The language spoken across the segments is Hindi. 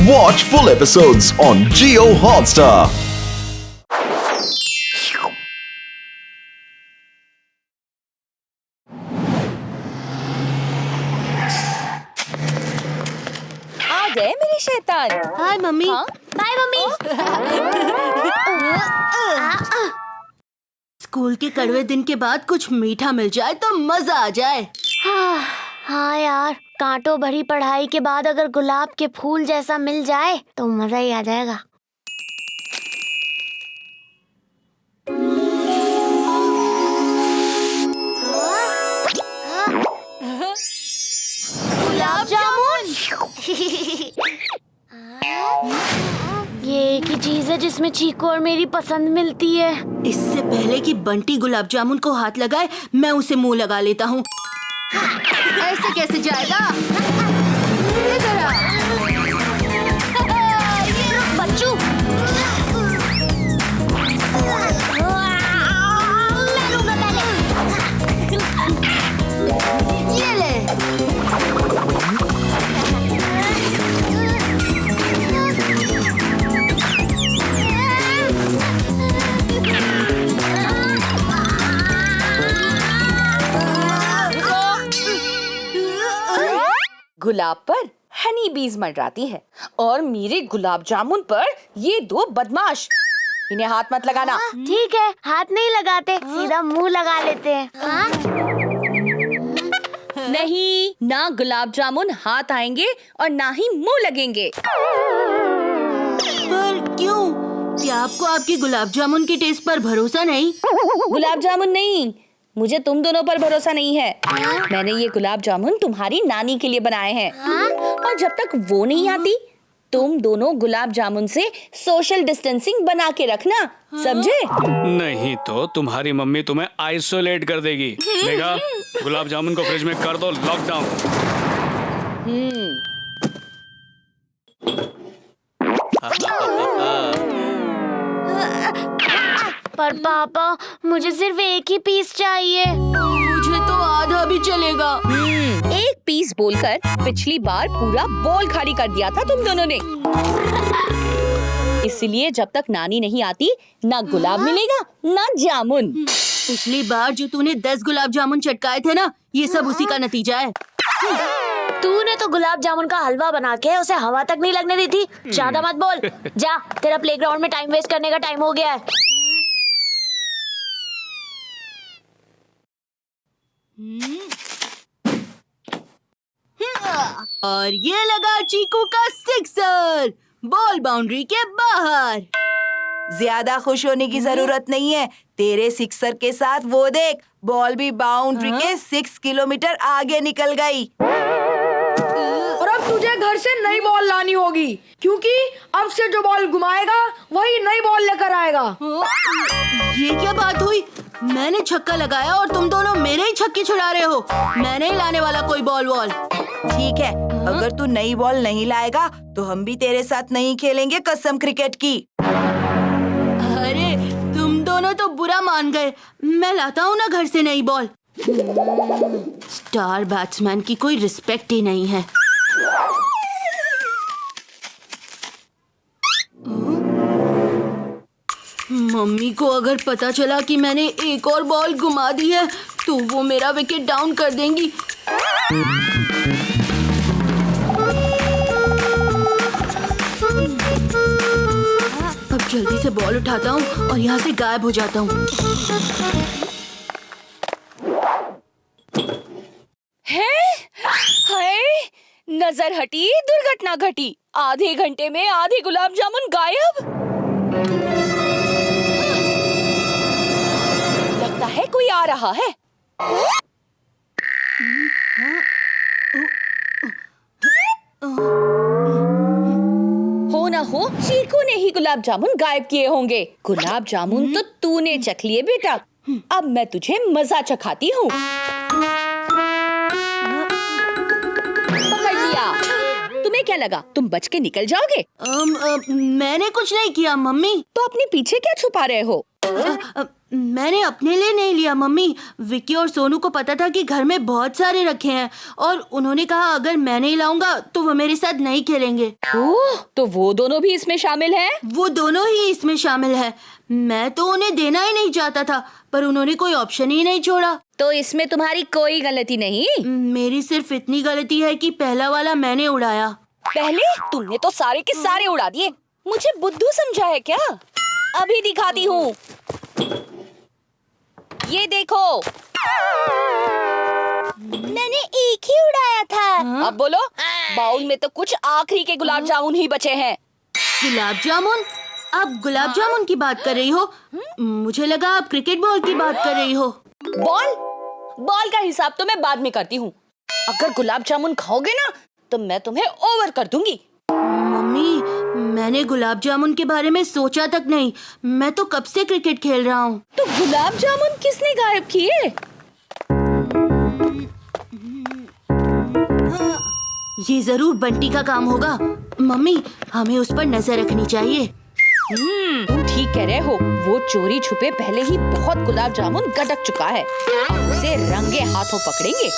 Watch full episodes on Jio Hotstar. आ गए मेरे शैतान। Hi mummy. हाँ? Bye mummy. स्कूल के कड़वे दिन के बाद कुछ मीठा मिल जाए तो मजा आ जाए। हाँ यार, कांटों भरी पढ़ाई के बाद अगर गुलाब के फूल जैसा मिल जाए तो मजा ही आ जाएगा। गुलाब जामुन। ये एक ही चीज है जिसमें चीकू और मेरी पसंद मिलती है। इससे पहले कि बंटी गुलाब जामुन को हाथ लगाए, मैं उसे मुंह लगा लेता हूँ। ऐसे कैसे जाएगा? इधर आ। बच्चू, मैं लूंगा पहले। ये ले। गुलाब पर हनी बीज मंडराती है और मेरे गुलाब जामुन पर ये दो बदमाश। इन्हें हाथ मत लगाना। ठीक है, हाथ नहीं लगाते, सीधा मुंह लगा लेते हैं। नहीं, ना गुलाब जामुन हाथ आएंगे और ना ही मुंह लगेंगे। पर क्यों? क्या आपको आपकी गुलाब जामुन की टेस्ट पर भरोसा नहीं? गुलाब जामुन नहीं, मुझे तुम दोनों पर भरोसा नहीं है। मैंने ये गुलाब जामुन तुम्हारी नानी के लिए बनाए हैं। और जब तक वो नहीं आती, तुम दोनों गुलाब जामुन से सोशल डिस्टेंसिंग बना के रखना, समझे? नहीं तो तुम्हारी मम्मी तुम्हें आइसोलेट कर देगी। मेघा, गुलाब जामुन को फ्रिज में कर दो लॉकडाउन। पर पापा, मुझे सिर्फ एक ही पीस चाहिए। मुझे तो आधा भी चलेगा। एक पीस बोलकर पिछली बार पूरा बोल खाली कर दिया था तुम दोनों ने। इसलिए जब तक नानी नहीं आती, ना गुलाब मिलेगा ना जामुन। पिछली बार जो तूने 10 गुलाब जामुन चटकाए थे ना, ये सब उसी का नतीजा है। तूने तो गुलाब जामुन का हलवा बना के उसे हवा तक नहीं लगने दी थी। ज्यादा मत बोल। जा, तेरा प्लेग्राउंड में टाइम वेस्ट करने का टाइम हो गया है। और ये लगा चीकू का सिक्सर, बॉल बाउंड्री के बाहर। ज्यादा खुश होने की जरूरत नहीं है। तेरे सिक्सर के साथ वो देख, बॉल भी बाउंड्री के 6 किलोमीटर आगे निकल गई। और अब तुझे घर से नई बॉल लानी होगी, क्योंकि अब से जो बॉल घुमाएगा वही नई बॉल लेकर आएगा। ये क्या बात हुई? मैंने छक्का लगाया और तुम दोनों मेरे ही छक्के छुड़ा रहे हो। मैं नहीं लाने वाला कोई बॉल वॉल। ठीक है, अगर तू नई बॉल नहीं लाएगा तो हम भी तेरे साथ नहीं खेलेंगे, कसम क्रिकेट की। अरे तुम दोनों तो बुरा मान गए। मैं लाता हूँ ना घर से नई बॉल। स्टार बैट्समैन की कोई रिस्पेक्ट ही नहीं है। मम्मी को अगर पता चला कि मैंने एक और बॉल घुमा दी है तो वो मेरा विकेट डाउन कर देंगी। अब जल्दी से बॉल उठाता हूँ और यहाँ से गायब हो जाता हूँ। हाय, नजर हटी, दुर्घटना घटी। आधे घंटे में आधे गुलाब जामुन गायब। लगता है कोई आ रहा है। हो ना हो, चीकू ने ही गुलाब जामुन गायब किए होंगे। गुलाब जामुन तो तूने चख लिए बेटा। अब मैं तुझे मजा चखाती हूँ। पकड़ लिया। तुम्हें क्या लगा तुम बच के निकल जाओगे? मैंने कुछ नहीं किया मम्मी। तो अपने पीछे क्या छुपा रहे हो? मैंने अपने लिए नहीं लिया मम्मी। विक्की और सोनू को पता था कि घर में बहुत सारे रखे हैं और उन्होंने कहा अगर मैं नहीं लाऊंगा तो वो मेरे साथ नहीं खेलेंगे। ओह, तो वो दोनों भी इसमें शामिल हैं? वो दोनों ही इसमें शामिल है। मैं तो उन्हें देना ही नहीं चाहता था पर उन्होंने कोई ऑप्शन ही नहीं छोड़ा। तो इसमें तुम्हारी कोई गलती नहीं। मेरी सिर्फ इतनी गलती है कि पहला वाला मैंने उड़ाया। पहले तुमने तो सारे के सारे उड़ा दिए। मुझे बुद्धू समझा है क्या? अभी दिखाती हूँ। ये देखो, मैंने एक ही उड़ाया था। अब बोलो, बाउल में तो कुछ आखिरी के गुलाब जामुन ही बचे हैं। गुलाब जामुन? आप गुलाब जामुन की बात कर रही हो? मुझे लगा आप क्रिकेट बॉल की बात कर रही हो। बॉल का हिसाब तो मैं बाद में करती हूँ। अगर गुलाब जामुन खाओगे ना तो मैं तुम्हें ओवर कर दूंगी। मम्मी, मैंने गुलाब जामुन के बारे में सोचा तक नहीं। मैं तो कब से क्रिकेट खेल रहा हूँ। तो गुलाब जामुन किसने गायब किए? ये जरूर बंटी का काम होगा। मम्मी, हमें उस पर नजर रखनी चाहिए। तुम ठीक कह रहे हो। वो चोरी छुपे पहले ही बहुत गुलाब जामुन गटक चुका है। अब उसे रंगे हाथों पकड़ेंगे।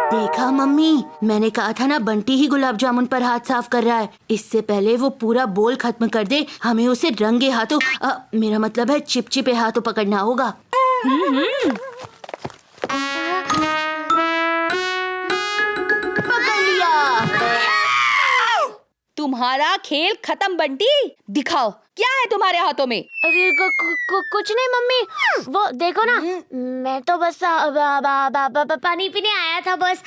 देखा मम्मी, मैंने कहा था ना बंटी ही गुलाब जामुन पर हाथ साफ कर रहा है। इससे पहले वो पूरा बोल खत्म कर दे हमें उसे रंगे हाथों मेरा मतलब है चिपचिपे हाथों पकड़ना होगा। पकड़ लिया। तुम्हारा खेल खत्म बंटी। दिखाओ क्या है तुम्हारे हाथों में। अरे कुछ नहीं मम्मी। वो देखो ना, मैं तो बस पानी पीने आया था बस।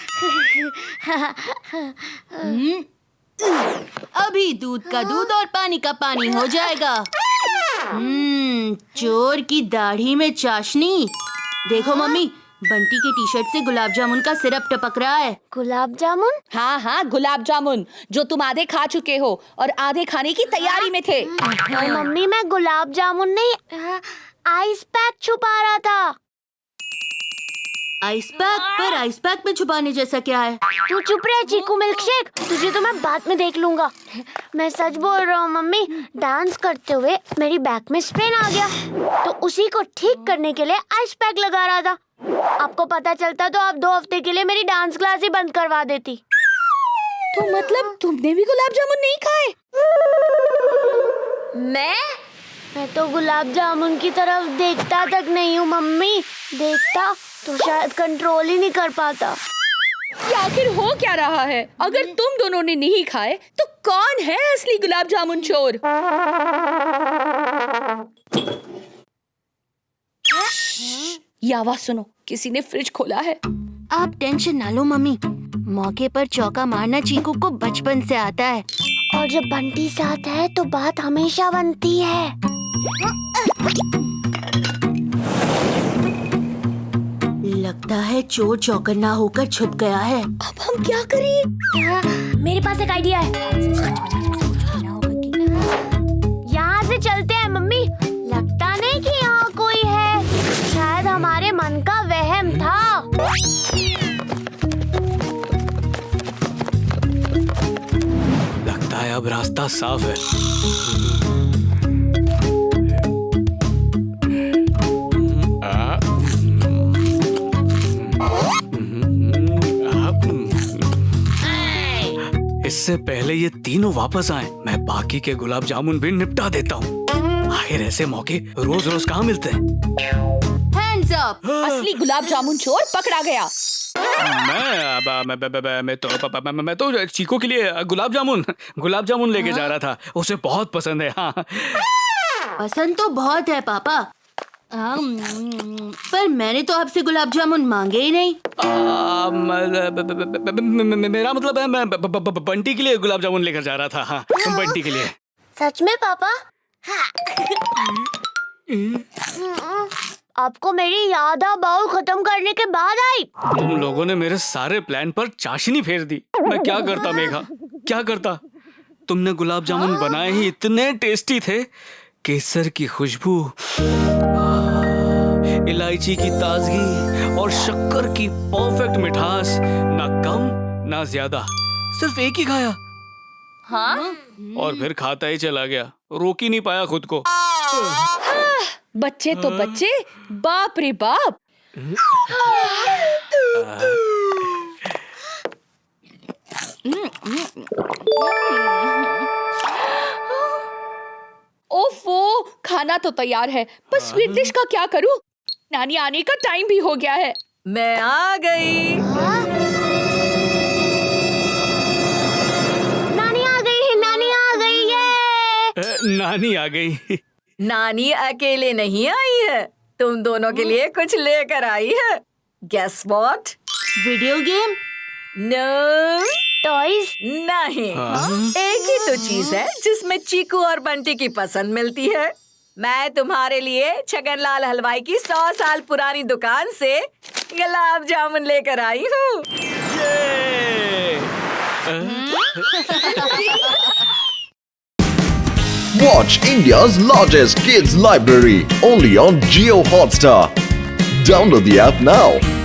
अभी दूध का दूध और पानी का पानी हो जाएगा। चोर की दाढ़ी में चाशनी। देखो मम्मी, बंटी के टी शर्ट से गुलाब जामुन का सिरप टपक रहा है। गुलाब जामुन? हाँ हाँ, गुलाब जामुन जो तुम आधे खा चुके हो और आधे खाने की तैयारी में थे। मम्मी, मैं गुलाब जामुन नहीं, आइस पैक छुपा रहा था। Ice pack? पर आइस पैक में छुपाने जैसा क्या है? तू चुप रहे चीकू मिल्कशेक, तुझे तो मैं बाद में देख लूंगा। मैं सच बोल रहा हूँ मम्मी, डांस करते हुए मेरी बैक में स्पेन आ गया तो उसी को ठीक करने के लिए आइस पैक लगा रहा था। आपको पता चलता तो आप 2 हफ्ते के लिए मेरी डांस क्लास ही बंद करवा देती। तो मतलब तुमने भी गुलाब जामुन नहीं खाए? मैं तो गुलाब जामुन की तरफ देखता तक नहीं हूँ मम्मी। देखता तो शायद कंट्रोल ही नहीं कर पाता। ये आखिर हो क्या रहा है? अगर तुम दोनों ने नहीं खाए तो कौन है असली गुलाब जामुन चोर? ये आवाज सुनो, किसी ने फ्रिज खोला है। आप टेंशन ना लो मम्मी, मौके पर चौका मारना चीकू को बचपन से आता है। और जब बंटी साथ है तो बात हमेशा बनती है। लगता है चोर चौकन्ना होकर छुप गया है। अब हम क्या करें? मेरे पास एक आइडिया है। यहाँ से चलते हैं मम्मी। लगता नहीं कि यहाँ कोई है, शायद हमारे मन का वहम था। लगता है अब रास्ता साफ है। इससे पहले ये तीनों वापस आए, मैं बाकी के गुलाब जामुन भी निपटा देता हूँ। आखिर ऐसे मौके रोज रोज कहाँ मिलते हैं। Hands up. असली गुलाब जामुन चोर पकड़ा गया। मैं तो चीकू के लिए गुलाब जामुन लेके जा रहा था। उसे बहुत पसंद है। हाँ, पसंद तो बहुत है पापा, पर मैंने तो आपसे गुलाब जामुन मांगे ही नहीं। मेरा मतलब है मैं बंटी के लिए गुलाब जामुन लेकर जा रहा था। हाँ, बंटी के लिए। सच में पापा? आपको मेरी यादा बाउल खत्म करने के बाद आई। तुम लोगों ने मेरे सारे प्लान पर चाशनी फेर दी। मैं क्या करता मेघा, क्या करता? तुमने गुलाब जामुन बनाए ही इतने टेस्टी थे। केसर की खुशबू, इलायची की ताजगी और शक्कर की परफेक्ट मिठास, ना कम ना ज्यादा, सिर्फ एक ही खाया हाँ? और फिर खाता ही चला गया, रोक ही नहीं पाया खुद को। बच्चे तो बच्चे, बाप रे बाप। ओफो, खाना तो तैयार है, पर स्वीट डिश का क्या करूं? नानी आने का टाइम भी हो गया है। मैं आ गई। नानी आ गई, नानी आ गई ये। नानी आ गई। नानी अकेले नहीं आई है, तुम दोनों के लिए कुछ लेकर आई है। Guess what? Video game? No, toys? नहीं। एक ही तो चीज है जिसमें चीकू और बंटी की पसंद मिलती है। मैं तुम्हारे लिए छगनलाल हलवाई की 100 साल पुरानी दुकान से गुलाब जामुन लेकर आई हूँ। Watch India's largest kids library only on Jio Hotstar. Download the app now.